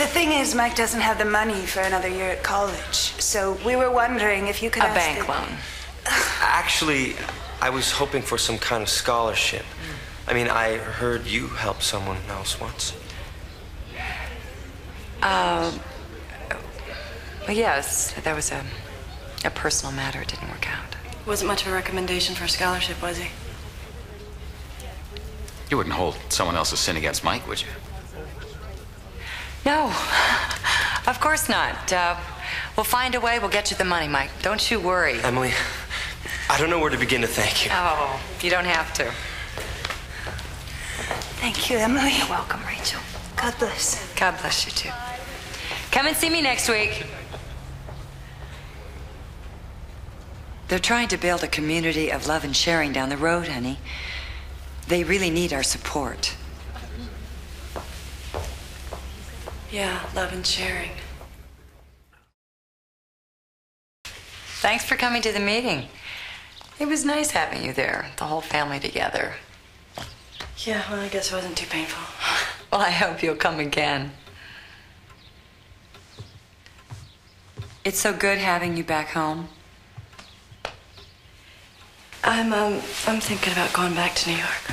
The thing is, Mike doesn't have the money for another year at college, so we were wondering if you could A bank loan. Actually, I was hoping for some kind of scholarship. I mean, I heard you helped someone else once. Well, yes, that was a personal matter. It didn't work out. Wasn't much of a recommendation for a scholarship, was he? You wouldn't hold someone else's sin against Mike, would you? No, of course not. We'll find a way. We'll get you the money, Mike. Don't you worry. Emily, I don't know where to begin to thank you. Oh, you don't have to. Thank you, Emily. You're welcome, Rachel. God bless. God bless you, too. Come and see me next week. They're trying to build a community of love and sharing down the road, honey. They really need our support. Yeah, love and sharing. Thanks for coming to the meeting. It was nice having you there, the whole family together. Yeah, well, I guess it wasn't too painful. Well, I hope you'll come again. It's so good having you back home. I'm thinking about going back to New York.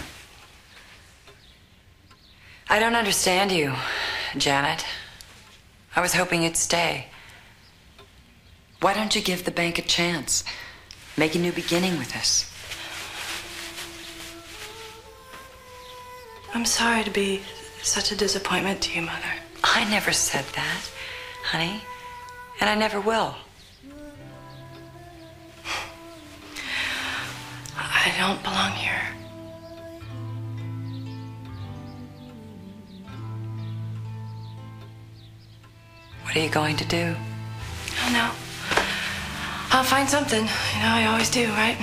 I don't understand you, Janet. I was hoping you'd stay. Why don't you give the bank a chance? Make a new beginning with us. I'm sorry to be such a disappointment to you, Mother. I never said that, honey. And I never will. I don't belong here. What are you going to do? Oh, no. I'll find something. You know, I always do, right?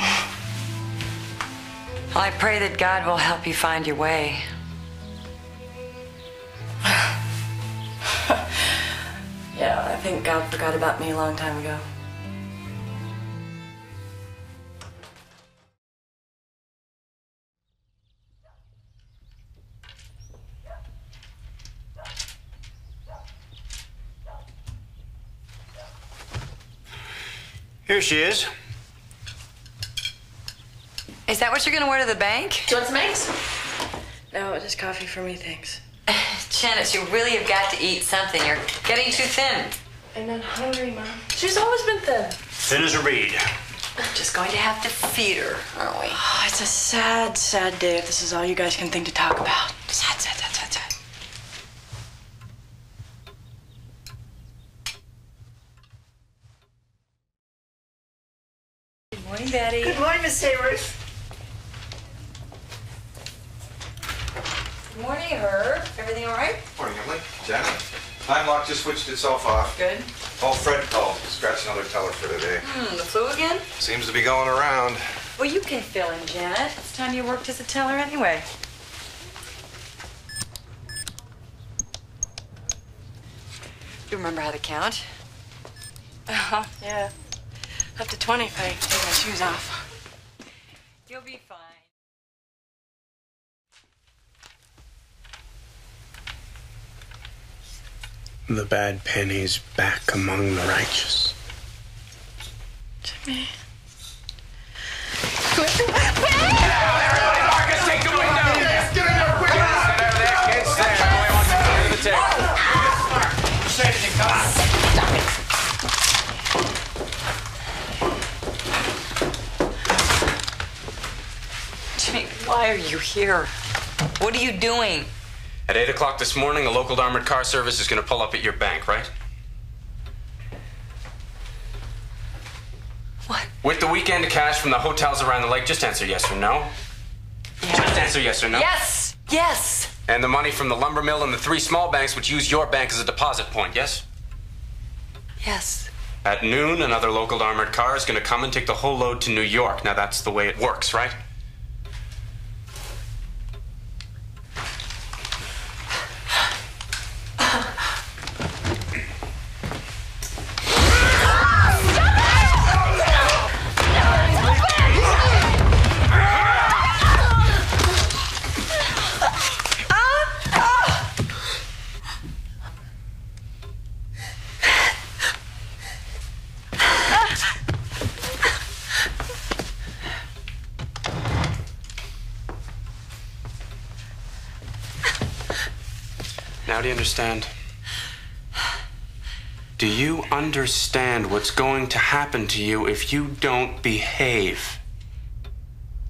Well, I pray that God will help you find your way. Yeah, I think God forgot about me a long time ago. Here she is. Is that what you're going to wear to the bank? Do you want some eggs? No, just coffee for me, thanks. Janice, you really have got to eat something. You're getting too thin. I'm not hungry, Mom. She's always been thin. Thin as a reed. I'm just going to have to feed her, aren't we? Oh, it's a sad, sad day if this is all you guys can think to talk about. Sad, sad, sad, sad, sad. Good morning, Betty. Good morning, Miss Hayworth. Good morning, Herb. Everything all right? Morning, Emily. Janet. Time lock just switched itself off. Good. Oh, Fred called. Scratch another teller for today. The flu again? Seems to be going around. Well, you can fill in, Janet. It's time you worked as a teller anyway. You remember how to count? Uh-huh, yeah. Up to 20 if I take my shoes off. You'll be fine. The bad pennies back among the righteous. Jimmy. Marcus, take the window! Get in there quick! It's there. Boy wants to go to the table. Say anything, come on. Jimmy, why are you here? What are you doing? At 8 o'clock this morning, a local armored car service is going to pull up at your bank, right? What? With the weekend cash from the hotels around the lake, just answer yes or no. Yeah. Just answer yes or no. Yes! Yes! And the money from the lumber mill and the 3 small banks which use your bank as a deposit point, yes? Yes. At noon, another local armored car is going to come and take the whole load to New York. Now, that's the way it works, right? Now do you understand? Do you understand what's going to happen to you if you don't behave?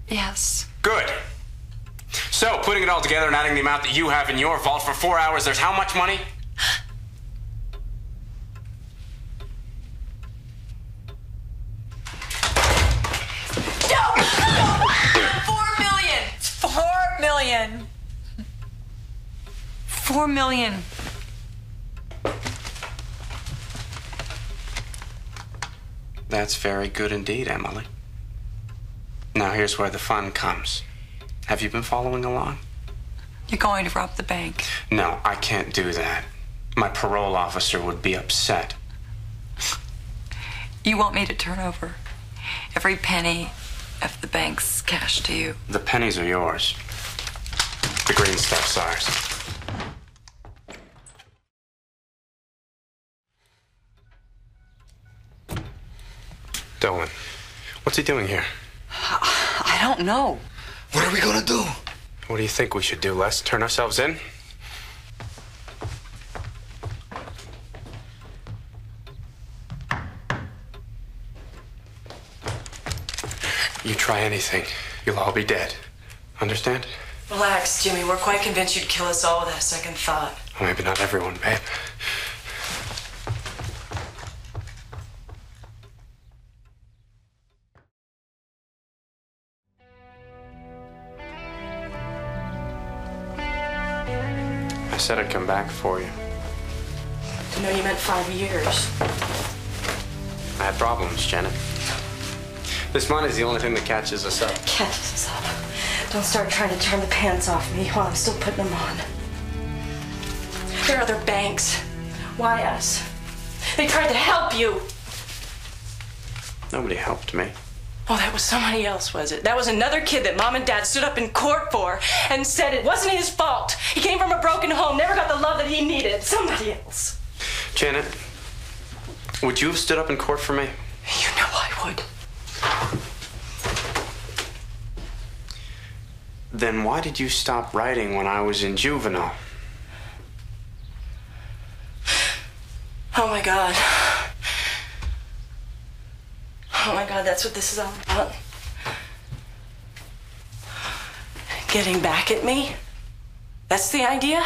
Yes. Good. So, putting it all together and adding the amount that you have in your vault for 4 hours, there's how much money? No! 4 million! 4 million! 4 million. That's very good indeed, Emily. Now here's where the fun comes. Have you been following along? You're going to rob the bank. No, I can't do that. My parole officer would be upset. You want me to turn over every penny of the bank's cash to you? The pennies are yours. The green stuff's ours. Dolan, what's he doing here? I don't know. What are we gonna do? What do you think we should do, Les? Turn ourselves in? You try anything, you'll all be dead. Understand? Relax, Jimmy. We're quite convinced you'd kill us all without a second thought. Well, maybe not everyone, babe. I said I'd come back for you. I know you meant 5 years. I had problems, Janet. This money's the only thing that catches us up. Catches us up. Don't start trying to turn the pants off me while I'm still putting them on. There are other banks. Why us? They tried to help you. Nobody helped me. Oh, that was somebody else, was it? That was another kid that Mom and Dad stood up in court for and said it wasn't his fault. He came from a broken home, never got the love that he needed. Somebody else. Janet, would you have stood up in court for me? You know I would. Then why did you stop writing when I was in juvenile? Oh, my God. Oh, my God, that's what this is all about. Getting back at me? That's the idea?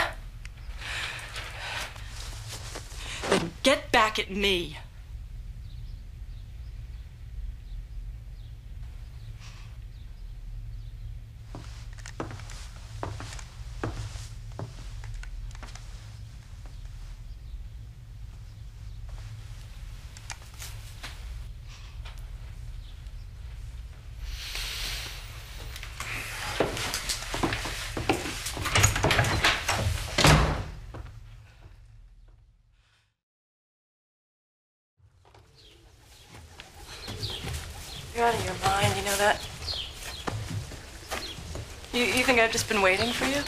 Then get back at me. You're out of your mind, you know that? You think I've just been waiting for you?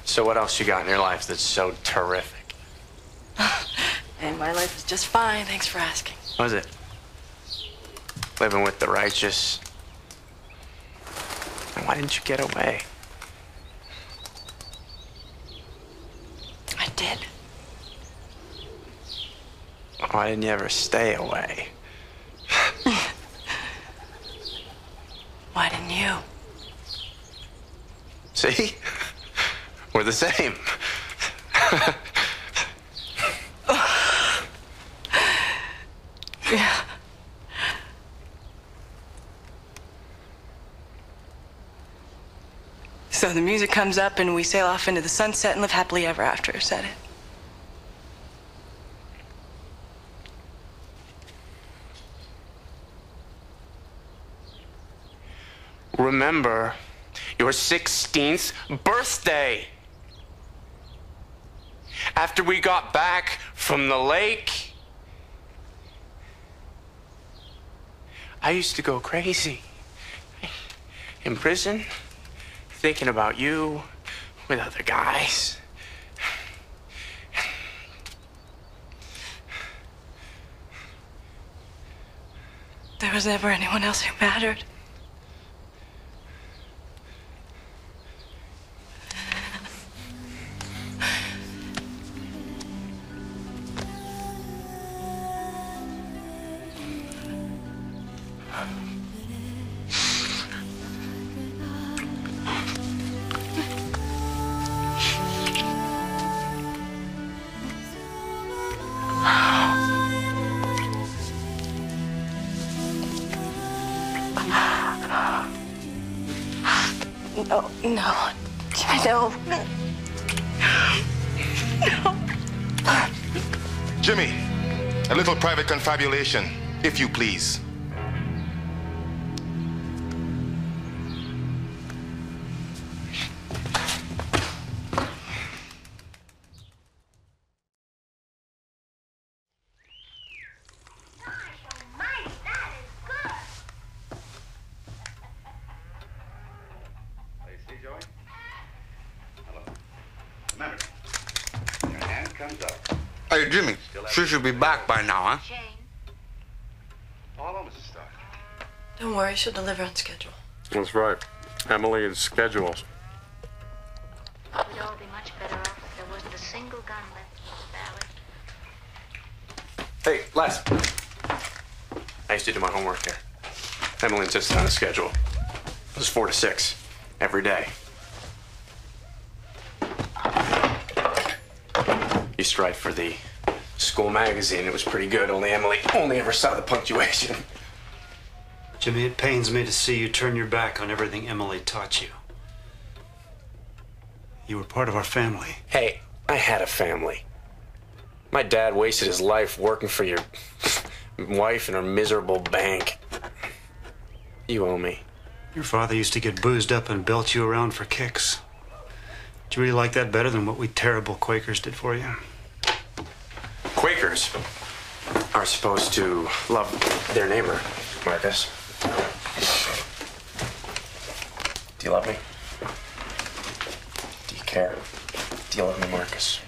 So what else you got in your life that's so terrific? And my life is just fine, thanks for asking. Was it? Living with the righteous. And why didn't you get away? I did. Why didn't you ever stay away? Why didn't you? See? We're the same. Yeah. So the music comes up and we sail off into the sunset and live happily ever after, is that it? Remember your 16th birthday. After we got back from the lake, I used to go crazy. In prison, thinking about you with other guys. There was never anyone else who mattered. No, no. No. No. Jimmy, a little private confabulation, if you please. Hey, Jimmy, she should be back by now, huh? Don't worry, she'll deliver on schedule. That's right. Emily is schedules. We'd all be much better off if there wasn't a single gun left in the valley. Hey, Les. I used to do my homework there. Emily insisted on a schedule. It was 4 to 6 every day. Used to write for the school magazine. It was pretty good. Only Emily only ever saw the punctuation. Jimmy, it pains me to see you turn your back on everything Emily taught you. You were part of our family. Hey, I had a family. My dad wasted his life working for your wife and her miserable bank. You owe me. Your father used to get boozed up and belt you around for kicks. Do you really like that better than what we terrible Quakers did for you? Quakers are supposed to love their neighbor, Marcus. Do you love me? Do you care? Do you love me, Marcus?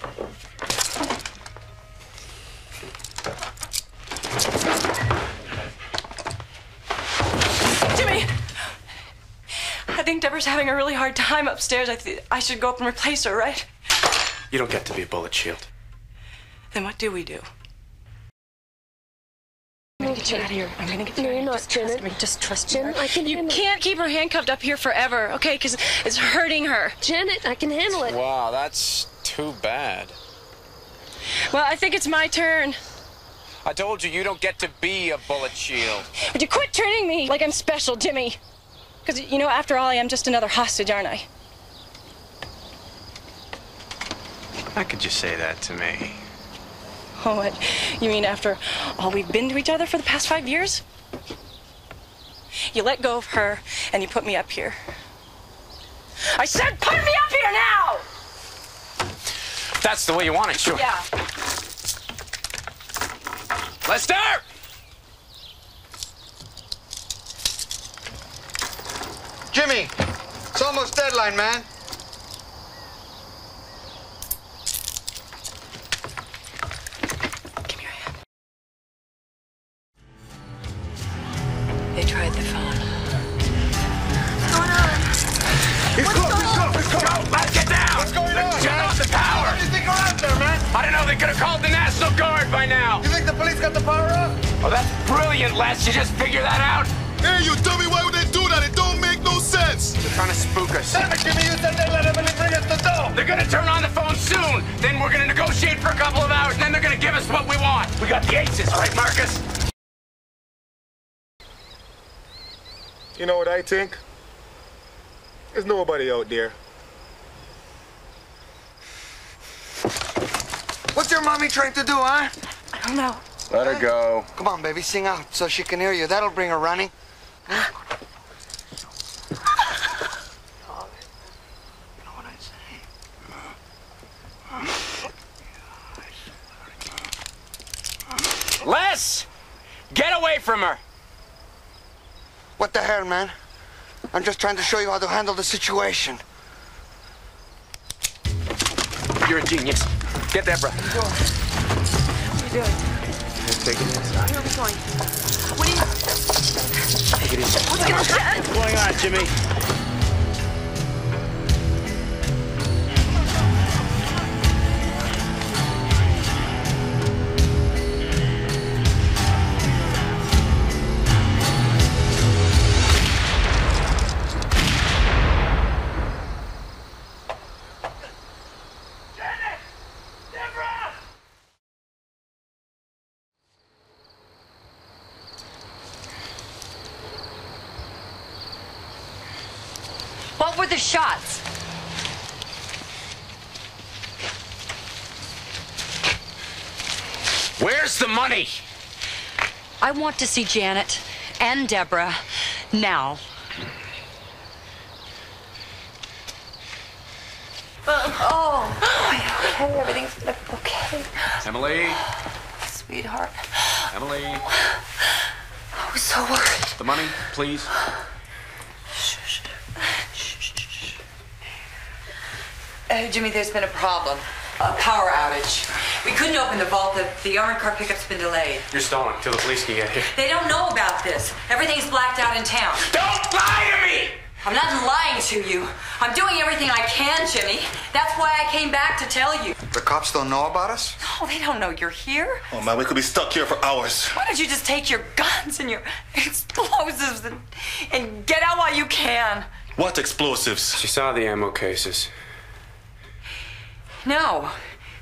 Jimmy! I think Deborah's having a really hard time upstairs. I should go up and replace her, right? You don't get to be a bullet shield. Then what do we do? I'm gonna get you out of here. I'm gonna get you out of here. No, you're not, Janet. Just trust me. Janet, I can handle it. You can't keep her handcuffed up here forever, okay? Because it's hurting her. Janet, I can handle it. Wow, that's too bad. Well, I think it's my turn. I told you, you don't get to be a bullet shield. Would you quit treating me like I'm special, Jimmy? Because, you know, after all, I am just another hostage, aren't I? How could you say that to me? Oh, what? You mean after all we've been to each other for the past 5 years? You let go of her, and you put me up here. I said put me up here now! That's the way you want it, sure. Yeah. Lester! Jimmy, it's almost deadline, man. Give me your hand. They tried the phone. What's going on? Let's go! Let's get down! What's going on? Turn off the power! What do you think are out there, man? I don't know, they could have called the National Guard by now! You think the police got the power off? Oh, that's brilliant, Les. You just figure that out? Hey, you dummy, why would they do that? It don't make no sense. They're trying to spook us. Damn it, Jimmy, you said they let Emily bring us the dough. They're gonna turn on the phone soon. Then we're gonna negotiate for a couple of hours, and then they're gonna give us what we want. We got the aces, right, Marcus? You know what I think? There's nobody out there. What's your mommy trying to do, huh? I don't know. Let her go. Come on, baby, sing out so she can hear you. That'll bring her running. Les! Get away from her! What the hell, man? I'm just trying to show you how to handle the situation. You're a genius. Get Deborah. What are you doing? Take it inside. Where are we going? What are you... Take it easy. What's going on, Jimmy? the shots. Where's the money? I want to see Janet and Deborah now. Okay, everything's okay. Emily? Sweetheart. Emily? I was so worried. The money, please. Jimmy, there's been a problem. A power outage. We couldn't open the vault. The armored car pickup's been delayed. You're stalling till the police can get here. They don't know about this. Everything's blacked out in town. Don't lie to me! I'm not lying to you. I'm doing everything I can, Jimmy. That's why I came back to tell you. The cops don't know about us? Oh, they don't know you're here. Oh, man, we could be stuck here for hours. Why don't you just take your guns and your explosives and get out while you can? What explosives? She saw the ammo cases. No.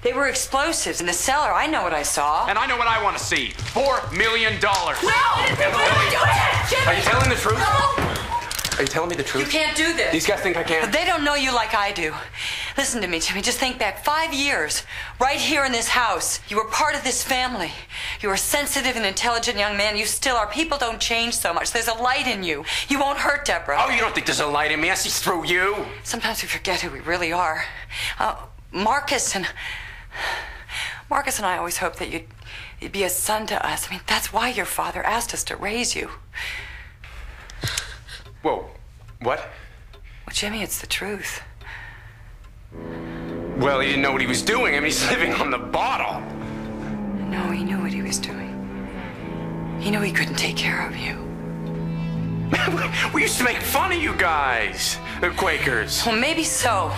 They were explosives in the cellar. I know what I saw. And I know what I want to see. $4 million. No! Don't do it! Jimmy! Are you telling the truth? No! Are you telling me the truth? You can't do this. These guys think I can. But they don't know you like I do. Listen to me, Jimmy. Just think back 5 years. Right here in this house. You were part of this family. You were a sensitive and intelligent young man. You still are. People don't change so much. There's a light in you. You won't hurt Deborah. Oh, you don't think there's a light in me? I see through you. Sometimes we forget who we really are. Marcus and I always hoped that you'd be a son to us. I mean, that's why your father asked us to raise you. Whoa, what? Well, Jimmy, it's the truth. Well, he didn't know what he was doing. I mean, he's living on the bottle. No, he knew what he was doing. He knew he couldn't take care of you. We used to make fun of you guys, the Quakers. Well, maybe so.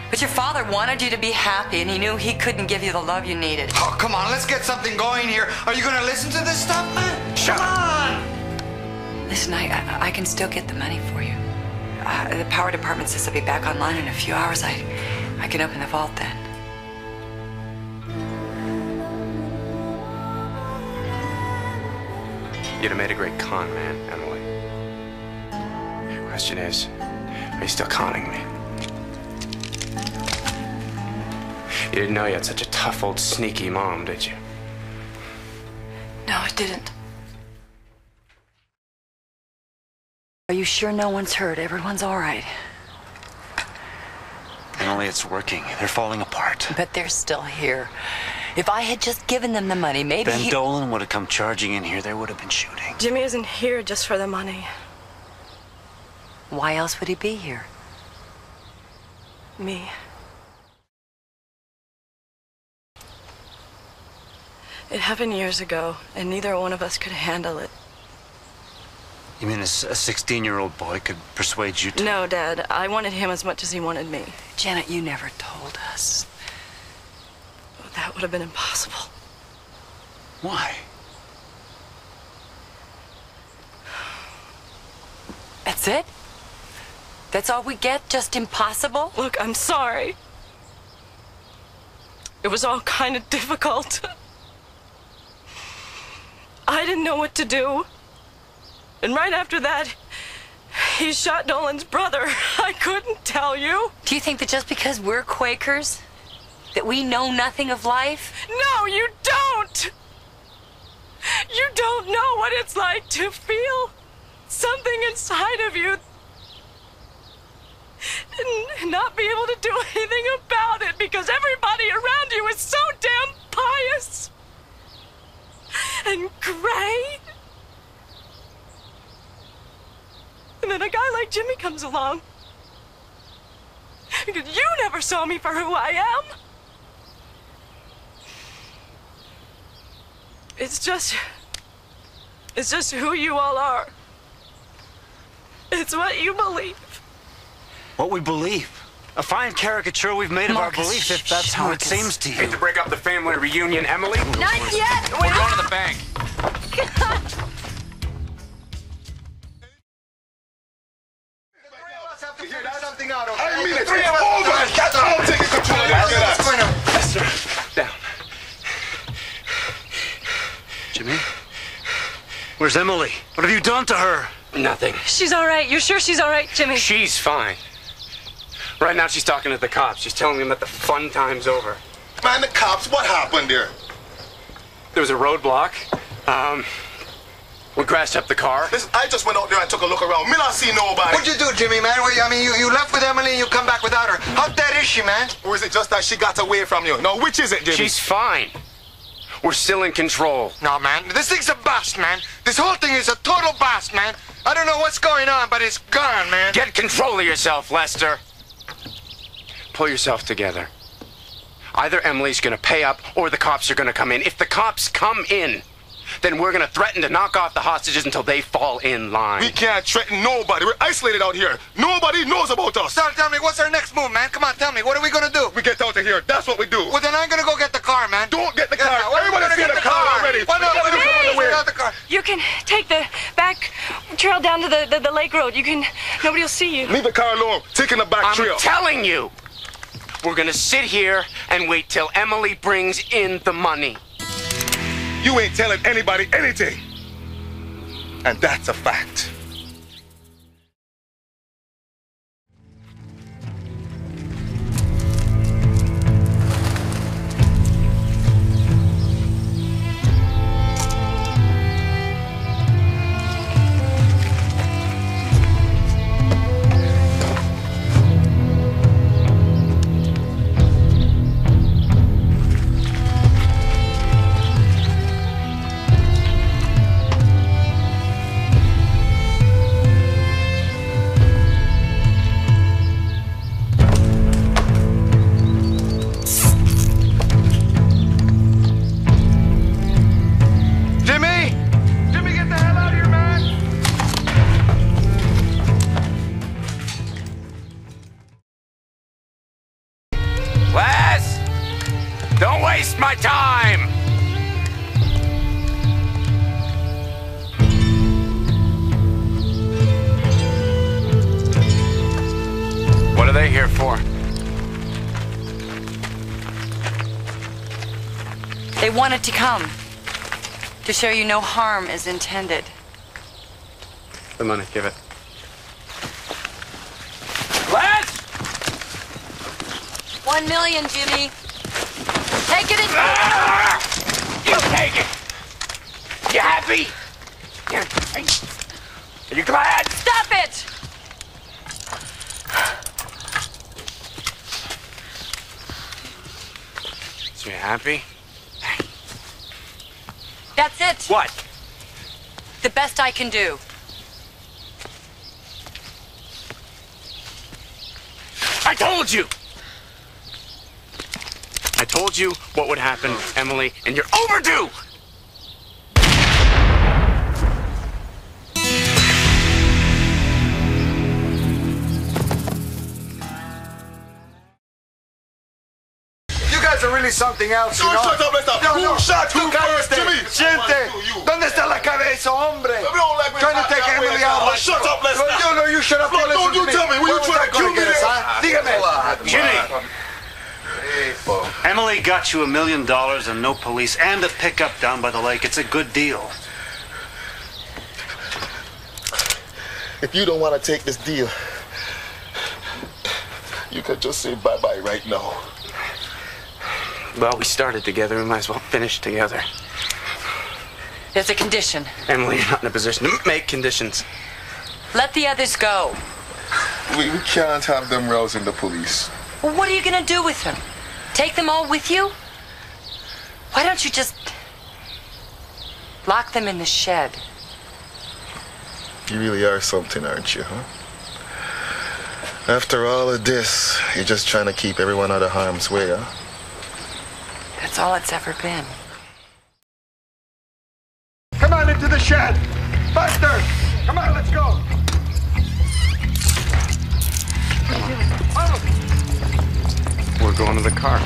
But your father wanted you to be happy, and he knew he couldn't give you the love you needed. Oh, come on, let's get something going here. Are you gonna listen to this stuff, man? Shut up. Listen, I can still get the money for you. The power department says they'll be back online in a few hours. I can open the vault then. You'd have made a great con man, Emily. The question is, are you still conning me? You didn't know you had such a tough old sneaky mom, did you? No, I didn't. Are you sure no one's hurt? Everyone's all right. Emily, it's working. They're falling apart. But they're still here. If I had just given them the money, maybe Ben Dolan would have come charging in here. They would have been shooting. Jimmy isn't here just for the money. Why else would he be here? Me. It happened years ago, and neither one of us could handle it. You mean a 16-year-old boy could persuade you to... No, Dad. I wanted him as much as he wanted me. Janet, you never told us. Well, that would have been impossible. Why? That's it? That's all we get? Just impossible? Look, I'm sorry. It was all kind of difficult. I didn't know what to do. And right after that, he shot Dolan's brother. I couldn't tell you. Do you think that just because we're Quakers, that we know nothing of life? No, you don't! You don't know what it's like to feel something inside of you and not be able to do anything about it because everybody around you is so damn pious and gray. And then a guy like Jimmy comes along. Because you never saw me for who I am. It's just who you all are. It's what you believe. What we believe? A fine caricature we've made of our beliefs, if that's how it seems to you. Hate to break up the family reunion, Emily. Not yet! We're going to the bank. I mean it. Hold on. I'm taking control. What's going on? Lester, down. Jimmy? Where's Emily? What have you done to her? Nothing. She's all right. You're sure she's all right, Jimmy? She's fine. Right now she's talking to the cops. She's telling them that the fun time's over. Man, the cops, what happened there? There was a roadblock. We crashed up the car. Listen, I just went out there and took a look around. Me not see nobody. What'd you do, Jimmy, man? I mean, you left with Emily and you come back without her. How dead is she, man? Or is it just that she got away from you? No, which is it, Jimmy? She's fine. We're still in control. No, man. This thing's a bust, man. This whole thing is a total bust, man. I don't know what's going on, but it's gone, man. Get control of yourself, Lester. Pull yourself together. Either Emily's gonna pay up or the cops are gonna come in. If the cops come in, then we're gonna threaten to knock off the hostages until they fall in line. We can't threaten nobody. We're isolated out here. Nobody knows about us. So tell me, what's our next move, man? Come on, tell me. What are we gonna do? We get out of here. That's what we do. Well, then I'm gonna go get the car, man. Don't get the car. Everybody's in the car already. Why not? The car. You can take the back trail down to the lake road. Nobody will see you. Leave the car alone. Taking the back trail. I'm telling you. We're gonna sit here and wait till Emily brings in the money. You ain't telling anybody anything. And that's a fact. Don't waste my time! What are they here for? They wanted to come. To show you no harm is intended. The money, give it. Les! 1 million, Jimmy. Take it and... You take it! You happy? Are you glad? Stop it! So you happy? That's it. What? The best I can do. I told you! I told you what would happen, Emily, and you're overdue! You guys are really something else, you know? Shut up, Lester! Who shot you first, Jimmy? Gente, ¿dónde está la cabeza, hombre? Trying to take Emily out. Shut up, Lester! No, you shut up. Look, don't you tell me. Will you try to kill me? Dígame. Jimmy! Emily got you $1 million and no police and a pickup down by the lake. It's a good deal. If you don't want to take this deal, you could just say bye-bye right now. Well, we started together. We might as well finish together. There's a condition. Emily, you're not in a position to make conditions. Let the others go. We can't have them rousing the police. Well, what are you gonna do with them? Take them all with you? Why don't you just lock them in the shed? You really are something, aren't you, huh? After all of this, you're just trying to keep everyone out of harm's way, huh? That's all it's ever been. Come on into the shed. Buster, come on, let's go. We're going to the car.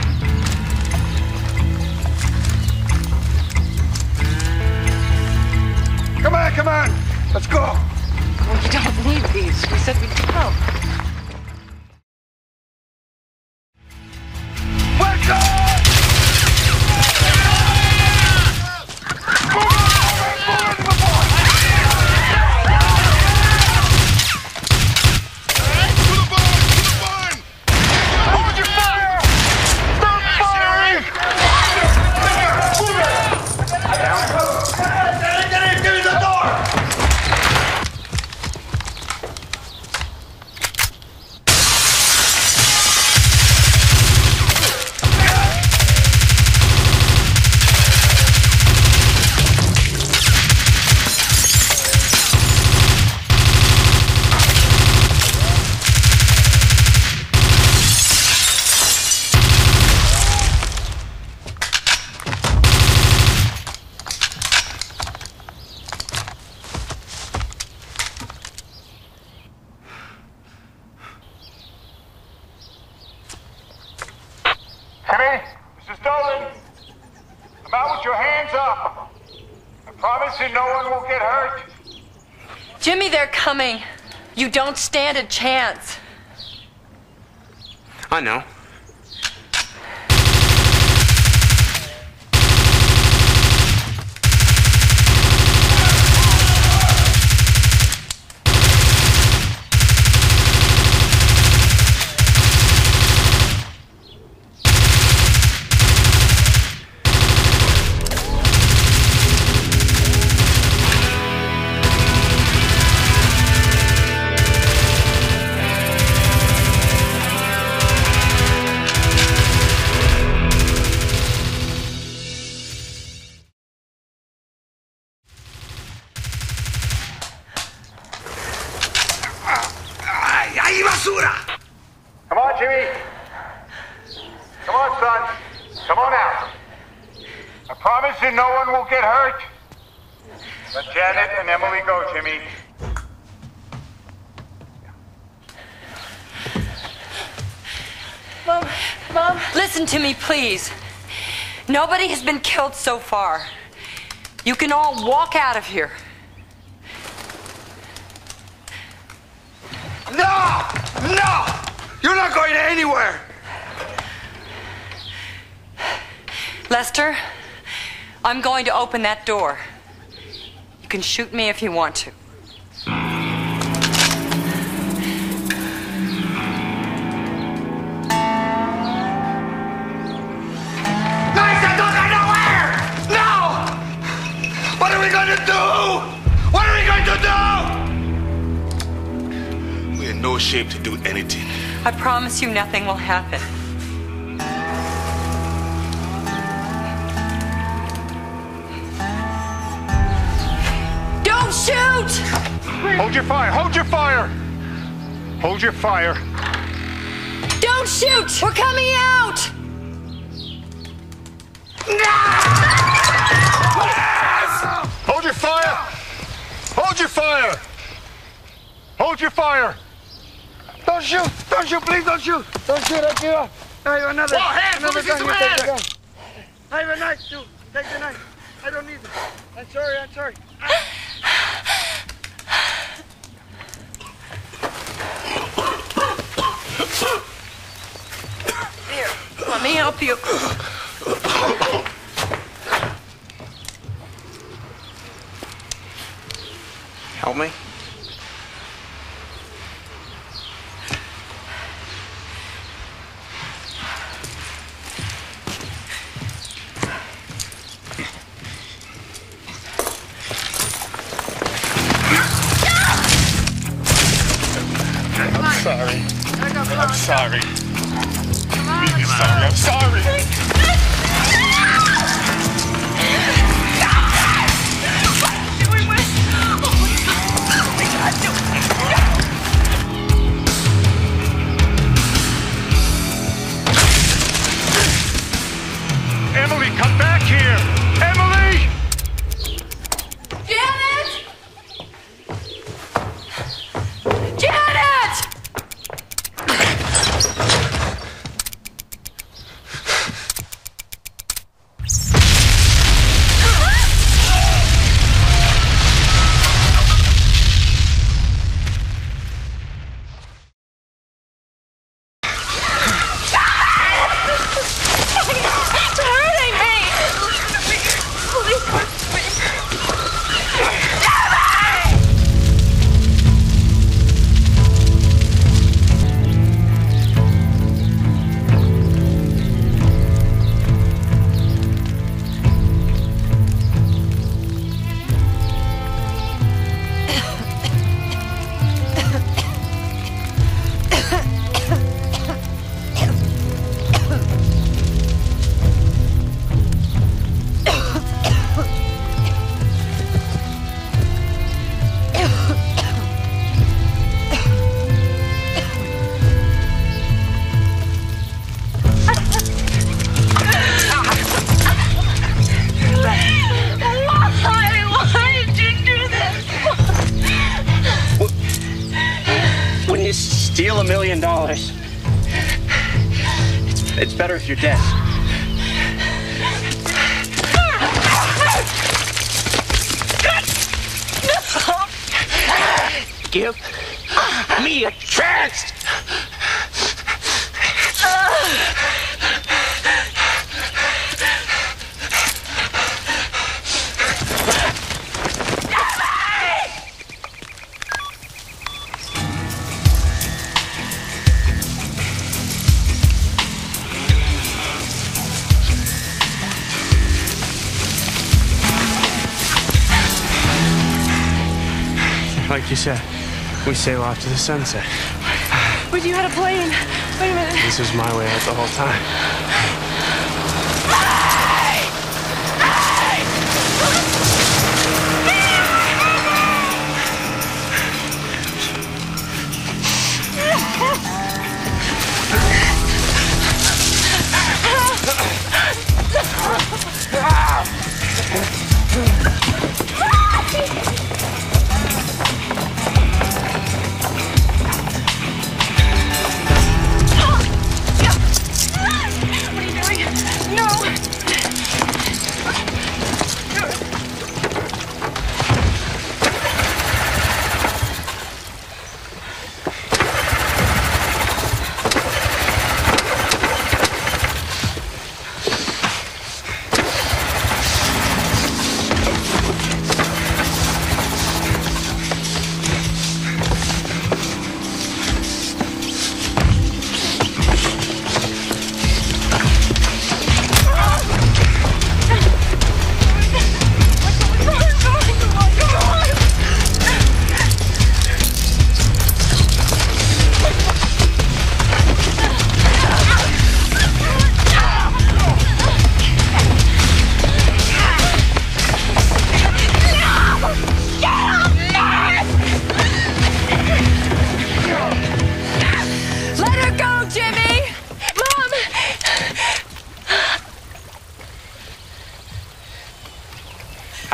Come on. Let's go. Well, you don't need these. We said we'd help. Let's go! Janet, Mrs. Dolan, come out with your hands up. I promise you no one will get hurt. Jimmy, they're coming. You don't stand a chance. I know. Come on, Jimmy. Come on, son. Come on out. I promise you no one will get hurt. Let Janet and Emily go, Jimmy. Mom, listen to me, please. Nobody has been killed so far. You can all walk out of here. No! No! You're not going anywhere! Lester, I'm going to open that door. You can shoot me if you want to. Guys, I don't go nowhere! No! What are we going to do? What are we going to do? We're in no shape to do anything. I promise you nothing will happen. Don't shoot! Hold your fire! Hold your fire! Hold your fire! Don't shoot! We're coming out! Hold your fire! Hold your fire! Hold your fire! Don't shoot! Don't shoot! Please don't shoot! Don't shoot at you! I have another. Oh, hands! Another Let me see some gun. You take the hands! gun. I have a knife too. Take the knife. I don't need it. I'm sorry. I'm sorry. Here, let me help you. Help me? Sorry. I'm sorry. Really sorry. I'm sorry. Emily, come back here! Emily! Janet! Janet! Steal $1 million. It's better if you're dead. give me a chance. Like you said, we sail off to the sunset. But you had a plane. Wait a minute. This was my way out the whole time.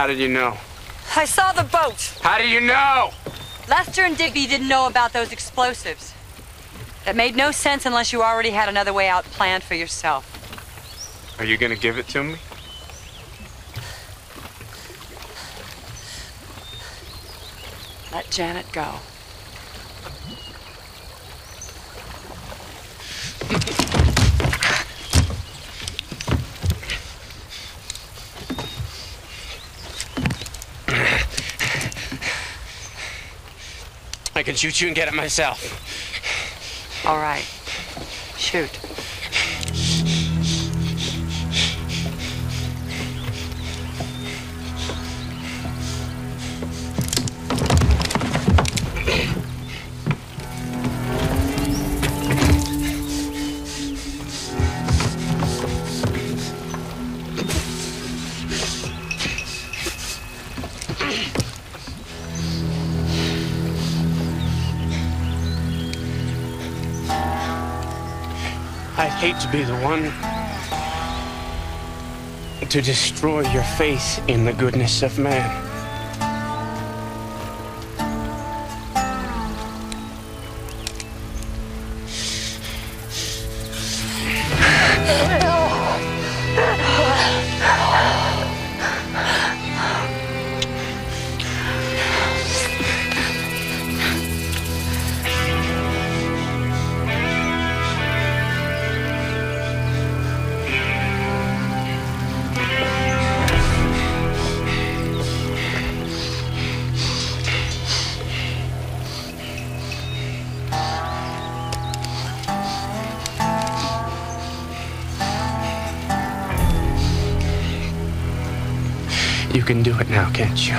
How did you know? I saw the boat. How do you know? Lester and Digby didn't know about those explosives. That made no sense unless you already had another way out planned for yourself. Are you gonna give it to me? Let Janet go. I can shoot you and get it myself. All right. Shoot. I'd hate to be the one to destroy your faith in the goodness of man. You can do it now, can't you?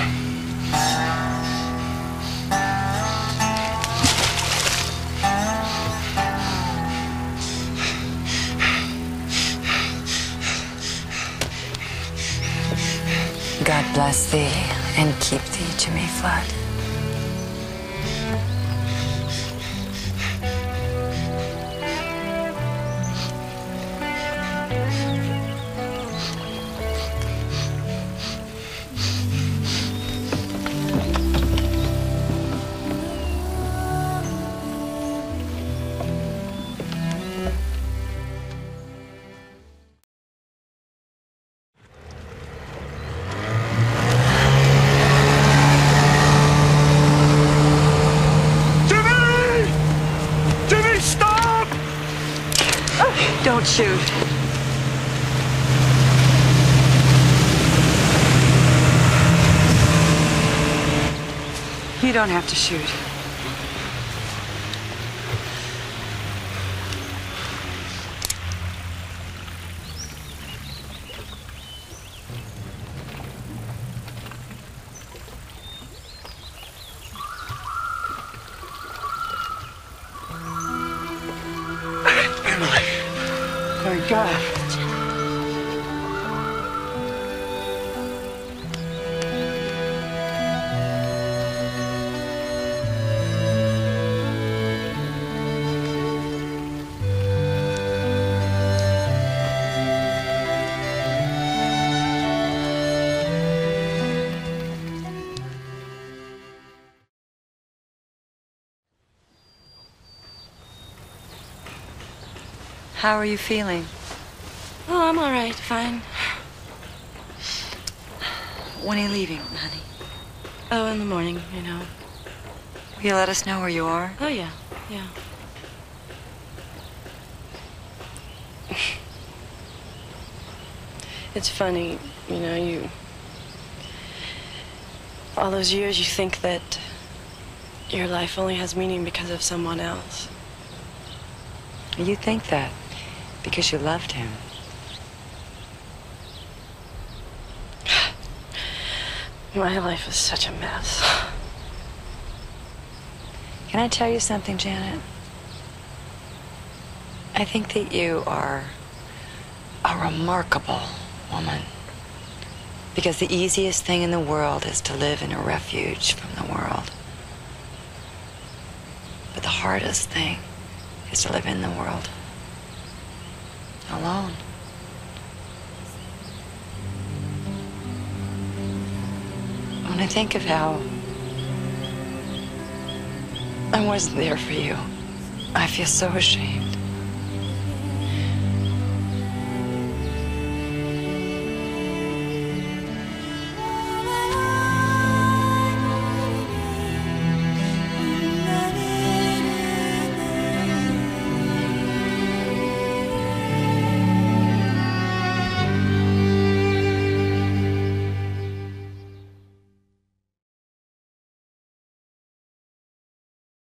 God bless thee and keep thee, Jimmy Flood. shoot. You don't have to shoot. Emily. Thank God. How are you feeling? Oh, I'm all right. Fine. When are you leaving, honey? Oh, in the morning, you know. Will you let us know where you are? Oh, yeah. Yeah. It's funny, you know, all those years you think that your life only has meaning because of someone else. You think that because you loved him. My life is such a mess. Can I tell you something, Janet? I think that you are a remarkable woman. Because the easiest thing in the world is to live in a refuge from the world. But the hardest thing is to live in the world alone. When I think of how I wasn't there for you, I feel so ashamed.